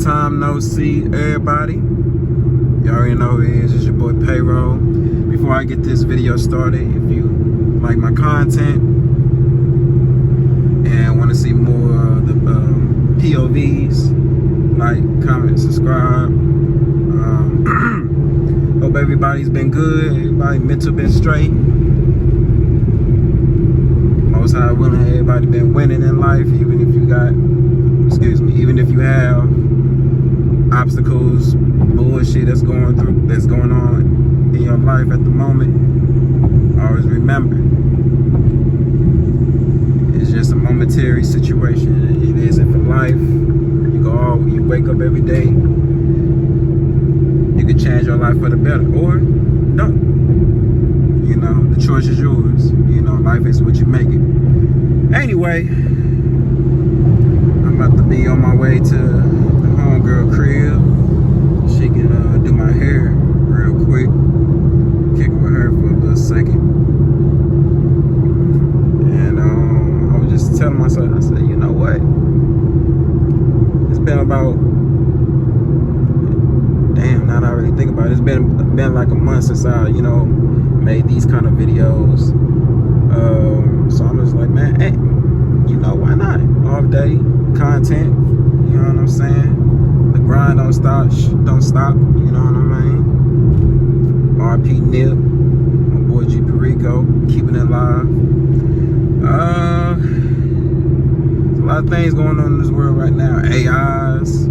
time no see, everybody. You already know who it is. It's your boy Payroll. Before I get this video started, if you like my content and want to see more of the POVs, like, comment, subscribe. Hope everybody's been good. Everybody mental been straight. Most high willing, everybody been winning in life, even if you got, even if you have obstacles, bullshit that's going on in your life at the moment. Always remember, it's just a momentary situation. It isn't for life. You wake up every day. You can change your life for the better, or don't. You know, the choice is yours. You know, life is what you make it. Anyway, I'm about to be on my way to the homegirl crib. She can do my hair real quick. Kick it with her for a little second. And I was just telling myself, I said, you know what? It's been about, damn, now that I really think about it, it's been like a month since I, made these kind of videos. So I'm just like, man, hey, why not? Off day content, you know what I'm saying? The grind don't stop, you know what I mean? RP Nip, my boy G Perico, keeping it live. There's a lot of things going on in this world right now. AIs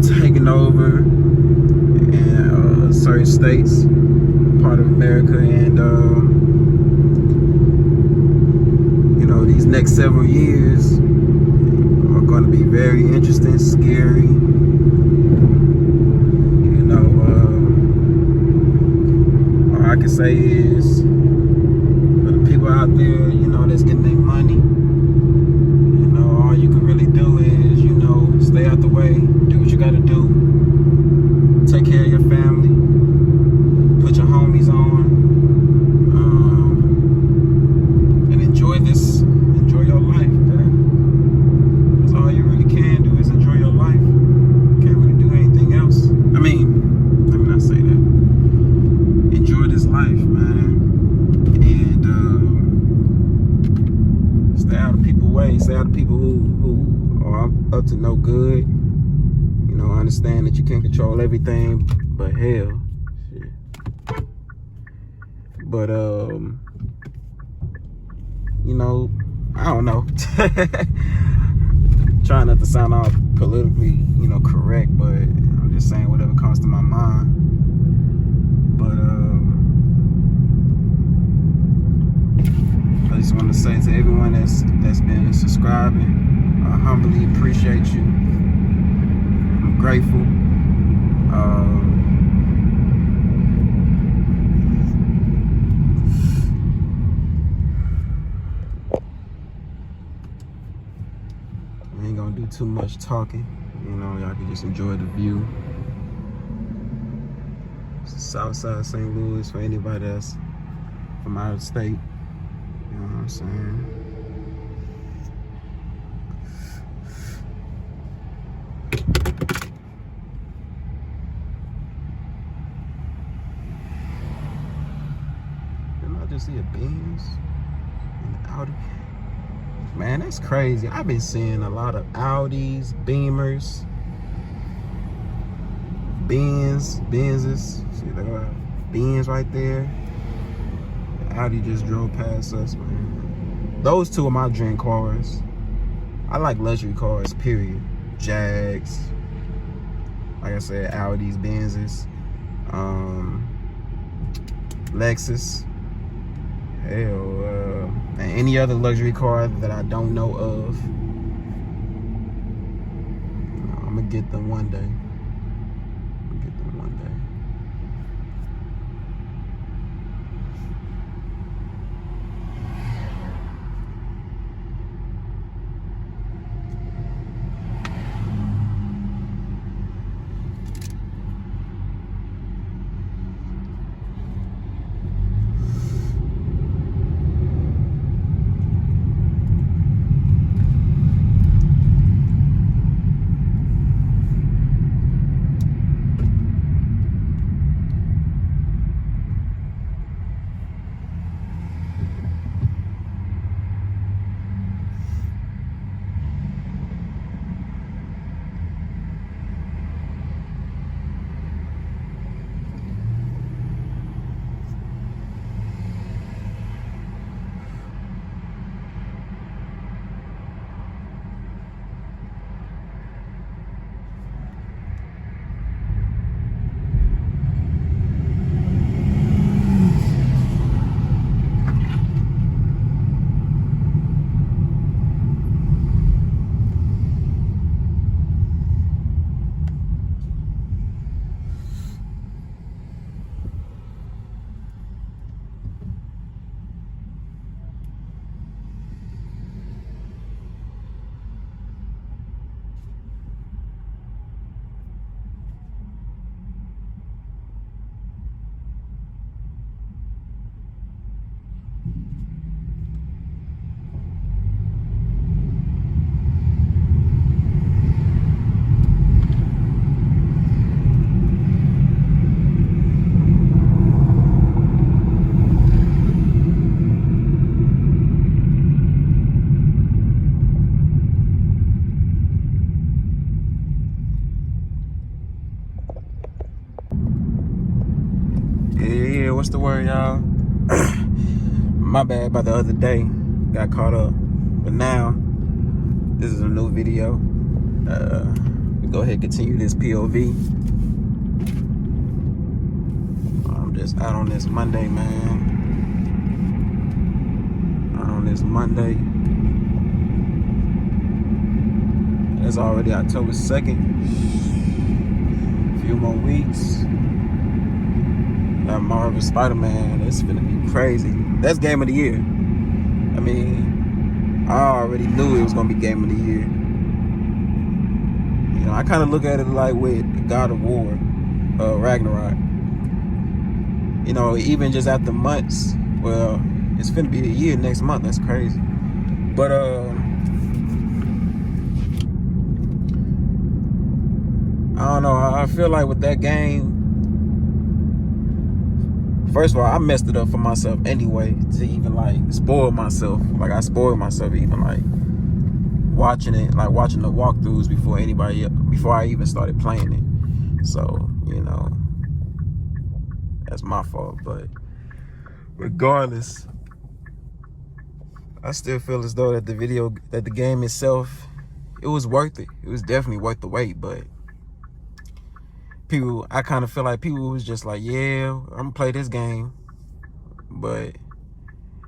taking over in certain states, part of America, and these next several years are going to be very interesting, scary. All I can say is, for the people out there, that's getting their money, all you can really do is, stay out the way, do what you got to do, take care of your family, put your homies on, and enjoy your life, man. That's all you really can do, is enjoy your life. Can't really do anything else. Let me not say that. Enjoy this life, man. And stay out of people's way. Stay out of people who are up to no good. Understand that you can't control everything, but hell, shit. But I don't know. Trying not to sound all politically, correct, but I'm just saying whatever comes to my mind. But I just want to say to everyone that's been subscribing, I humbly appreciate you. I'm grateful. I ain't gonna do too much talking. Y'all can just enjoy the view. It's the south side of St. Louis for anybody that's from out of state. You know what I'm saying? Didn't I just see a Benz and an Audi? Man, that's crazy. I've been seeing a lot of Audis, Beamers, Benzes. See, they got Benz right there. The Audi just drove past us, man. Those two are my dream cars. I like luxury cars, period. Jags, like I said, Audis, Benzes, Lexus. Hell, and any other luxury car that I don't know of. I'm gonna get them one day. what's the word, y'all? My bad about the other day. Got caught up. But now, this is a new video. We go ahead and continue this POV. I'm just out on this Monday, man. Out on this Monday. It's already October 2nd. A few more weeks. That Marvel Spider-Man, it's gonna be crazy. That's game of the year. I mean, I already knew it was gonna be game of the year. You know, I kind of look at it like with God of War, Ragnarok. You know, even just after months, well, it's finna be a year next month. That's crazy. But I don't know. I feel like with that game, first of all, I messed it up for myself anyway to even like spoil myself. Like I spoiled myself even like watching it, like watching the walkthroughs before I even started playing it. So, you know, that's my fault. But regardless, I still feel as though that the game itself, it was worth it. It was definitely worth the wait. But I kind of feel like people was just like, yeah, I'm gonna play this game, but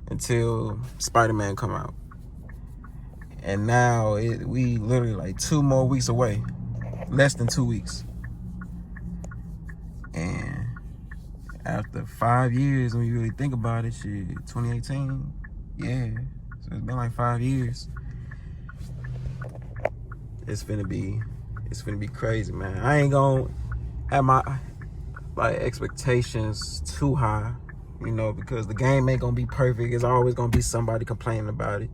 until Spider-Man come out. And now we literally like 2 more weeks away, less than 2 weeks. And after 5 years, when you really think about it, shit, 2018, yeah, so it's been like 5 years. It's finna be crazy, man. I ain't gonna have my like expectations too high, you know, because the game ain't gonna be perfect. There's always gonna be somebody complaining about it,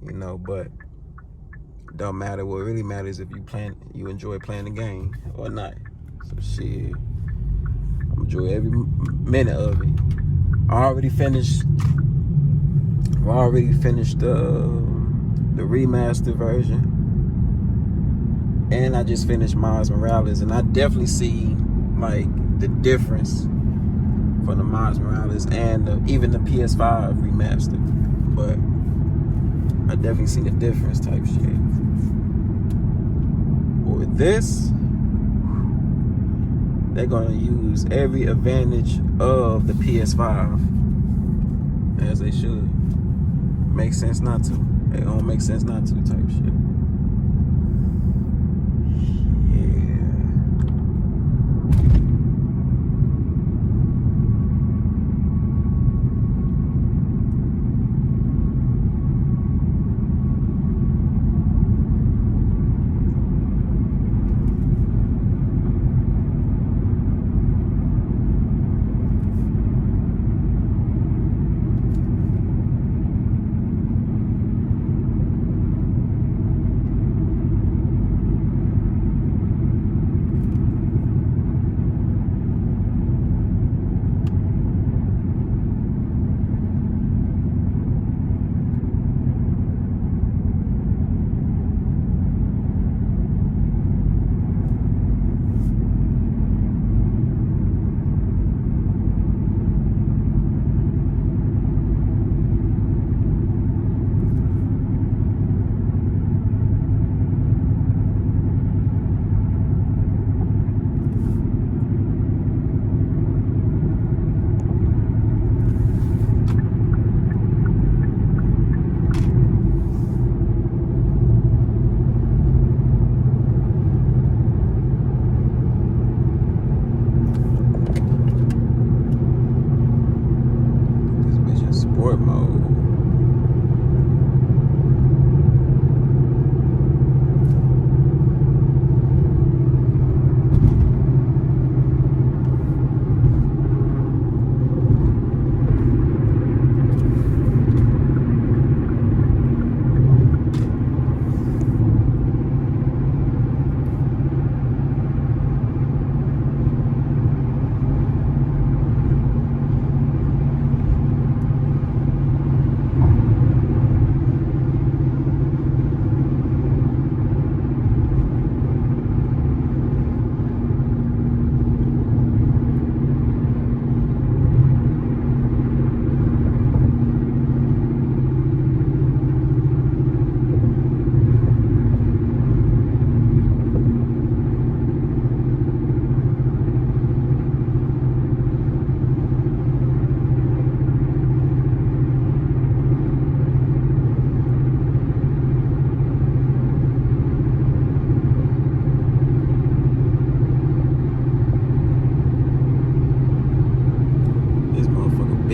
you know. But it don't matter. What really matters if you enjoy playing the game or not. So shit, I'm enjoy every minute of it. I already finished the remastered version, and I just finished Miles Morales, and I definitely see like the difference from the Miles Morales and even the PS5 remastered. But I definitely see the difference type shit. But with this, they're gonna use every advantage of the PS5, as they should. Makes sense not to. It don't make sense not to type shit.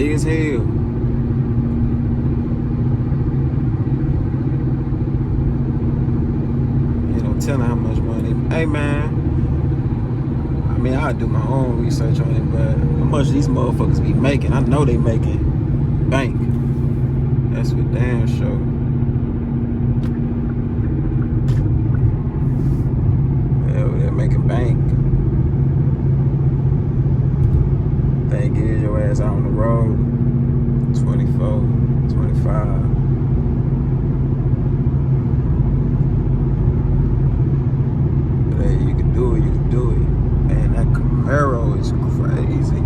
Big as hell. Ain't no telling how much money. Hey man, I mean I do my own research on it, but how much these motherfuckers be making? I know they making bank. That's for damn sure. Hell, they're making bank. They get your ass out on the road. 24, 25. But hey, you can do it, you can do it. Man, that Camaro is crazy.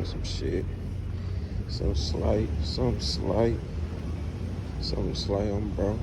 Some shit. Something slight on bro.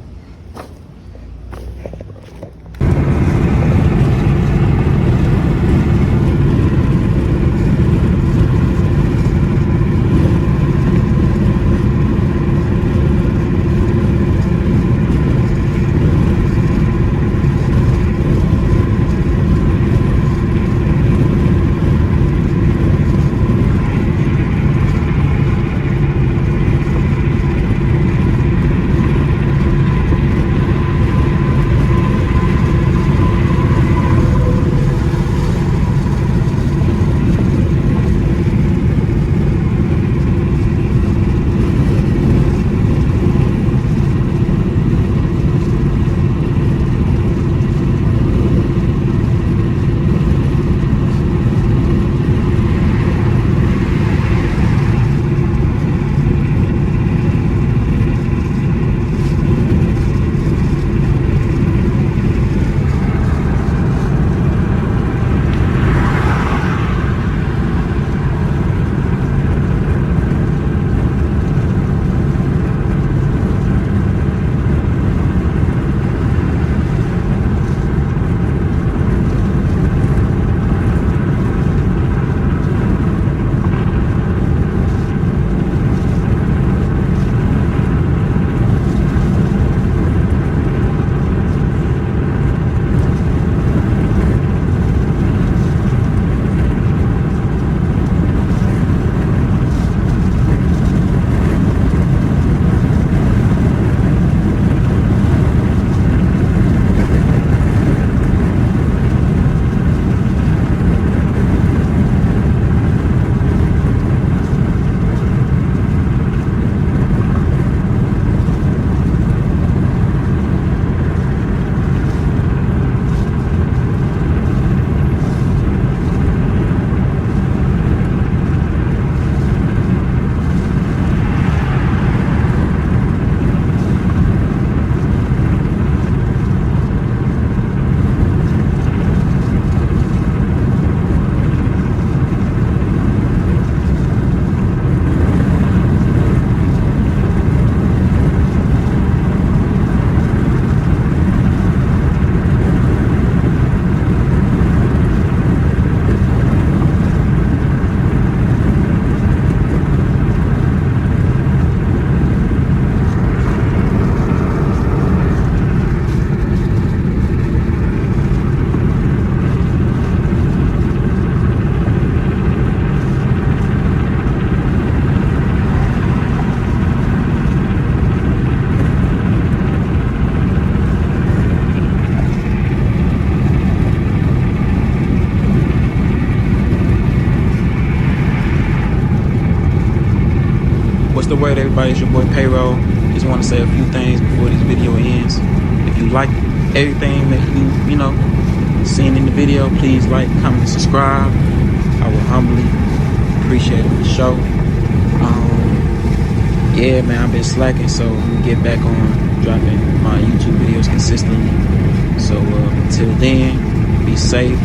the word, everybody. It's your boy Payroll. Just want to say a few things before this video ends. If you like everything that you know, seen in the video, please like, comment, and subscribe. I will humbly appreciate it for the show. Yeah, man, I've been slacking, so I'm gonna get back on dropping my YouTube videos consistently. So until then, be safe.